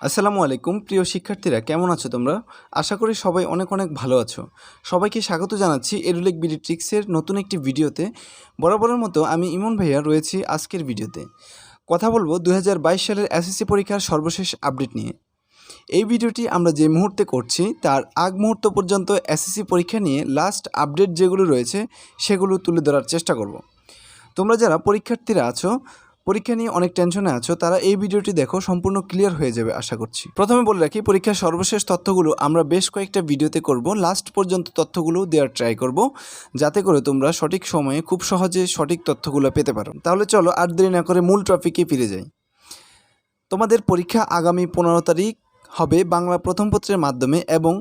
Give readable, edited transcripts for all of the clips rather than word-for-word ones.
আসসালামু আলাইকুম প্রিয় শিক্ষার্থীরা, কেমন আছো তোমরা? আশা করি সবাই অনেক অনেক ভালো আছো। সবাইকে স্বাগত জানাচ্ছি এডুলেক বিডি ট্রিক্সের নতুন একটি ভিডিওতে। বরাবরের মতো আমি ইমন ভাইয়া রয়েছি আজকের ভিডিওতে। কথা বলবো 2022 সালের এসএসসি পরীক্ষার সর্বশেষ আপডেট নিয়ে। এই ভিডিওটি আমরা যে মুহূর্তে করছি তার আগ মুহূর্ত পর্যন্ত এসএসসি পরীক্ষা নিয়ে লাস্ট আপডেট যেগুলো রয়েছে সেগুলো তুলে ধরার চেষ্টা করব। তোমরা যারা পরীক্ষার্থীরা আছো, পরীক্ষা নিয়ে অনেক টেনশনে আছো, তারা এই ভিডিওটি দেখো, সম্পূর্ণ ক্লিয়ার হয়ে যাবে আশা করছি। প্রথমে বলে রাখি, পরীক্ষার সর্বশেষ তথ্যগুলো আমরা বেশ কয়েকটা ভিডিওতে করব। লাস্ট পর্যন্ত তথ্যগুলো দেওয়ার ট্রাই করব, যাতে করে তোমরা সঠিক সময়ে খুব সহজে সঠিক তথ্যগুলো পেতে পারো। তাহলে চলো আর দেরি না করে মূল টপিকে ফিরে যাই। তোমাদের পরীক্ষা আগামী 15 তারিখ হবে বাংলা প্রথম পত্রের মাধ্যমে এবং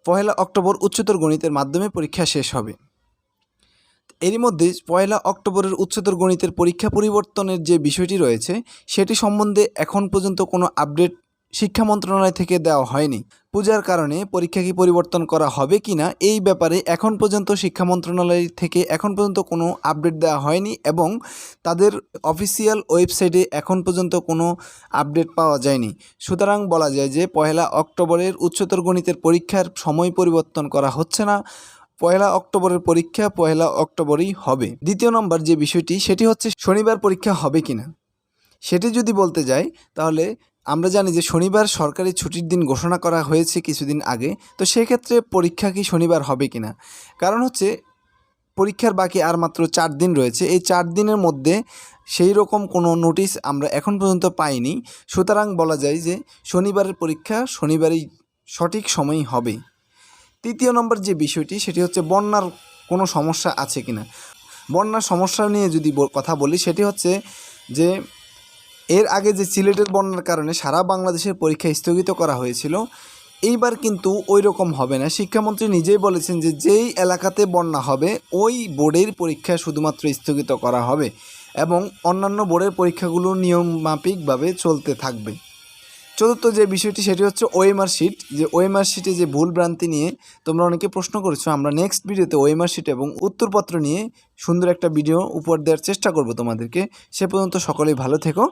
1 অক্টোবর উচ্চতর গণিতের মাধ্যমে পরীক্ষা শেষ হবে। এরই মধ্যে 1 অক্টোবরের উচ্চতর গণিতের পরীক্ষা পরিবর্তনের যে বিষয়টি রয়েছে সেটি সম্বন্ধে এখন পর্যন্ত কোনো আপডেট শিক্ষা মন্ত্রণালয় থেকে দেওয়া হয়নি। পূজার কারণে পরীক্ষা কি পরিবর্তন করা হবে কি না এই ব্যাপারে এখন পর্যন্ত শিক্ষা মন্ত্রণালয় থেকে এখন পর্যন্ত কোনো আপডেট দেওয়া হয়নি এবং তাদের অফিসিয়াল ওয়েবসাইটে এখন পর্যন্ত কোনো আপডেট পাওয়া যায়নি। সুতরাং বলা যায় যে 1 অক্টোবরের উচ্চতর গণিতের পরীক্ষার সময় পরিবর্তন করা হচ্ছে না। 1 অক্টোবরের পরীক্ষা 1 অক্টোবরই হবে। দ্বিতীয় নম্বর যে বিষয়টি সেটি হচ্ছে শনিবার পরীক্ষা হবে কিনা। সেটি যদি বলতে যাই তাহলে আমরা জানি যে শনিবার সরকারি ছুটির দিন ঘোষণা করা হয়েছে কিছুদিন আগে। তো সেক্ষেত্রে পরীক্ষা কি শনিবার হবে কিনা, কারণ হচ্ছে পরীক্ষার বাকি আর মাত্র 4 দিন রয়েছে। এই 4 দিনের মধ্যে সেই রকম কোনো নোটিশ আমরা এখন পর্যন্ত পাইনি। সুতরাং বলা যায় যে শনিবারের পরীক্ষা শনিবারই সঠিক সময়ই হবে। তৃতীয় নম্বর যে বিষয়টি সেটি হচ্ছে বন্যার কোনো সমস্যা আছে কিনা। বন্যার সমস্যা নিয়ে যদি কথা বলি, সেটি হচ্ছে যে এর আগে যে সিলেটের বন্যার কারণে সারা বাংলাদেশের পরীক্ষা স্থগিত করা হয়েছিল, এইবার কিন্তু ওই রকম হবে না। শিক্ষামন্ত্রী নিজেই বলেছেন যে যেই এলাকাতে বন্যা হবে ওই বোর্ডের পরীক্ষা শুধুমাত্র স্থগিত করা হবে এবং অন্যান্য বোর্ডের পরীক্ষাগুলো নিয়মমাফিকভাবে চলতে থাকবে। চতুর্থ যে বিষয়টি সেটি হচ্ছে ওএমআর শিট। যে ওএমআর শিটে যে ভুল ভ্রান্তি নিয়ে তোমরা অনেকে প্রশ্ন করেছো, আমরা নেক্সট ভিডিওতে ওএমআর শিট এবং উত্তরপত্র নিয়ে সুন্দর একটা ভিডিও উপহার দেওয়ার চেষ্টা করব তোমাদেরকে। সে পর্যন্ত সকলেই ভালো থেকো।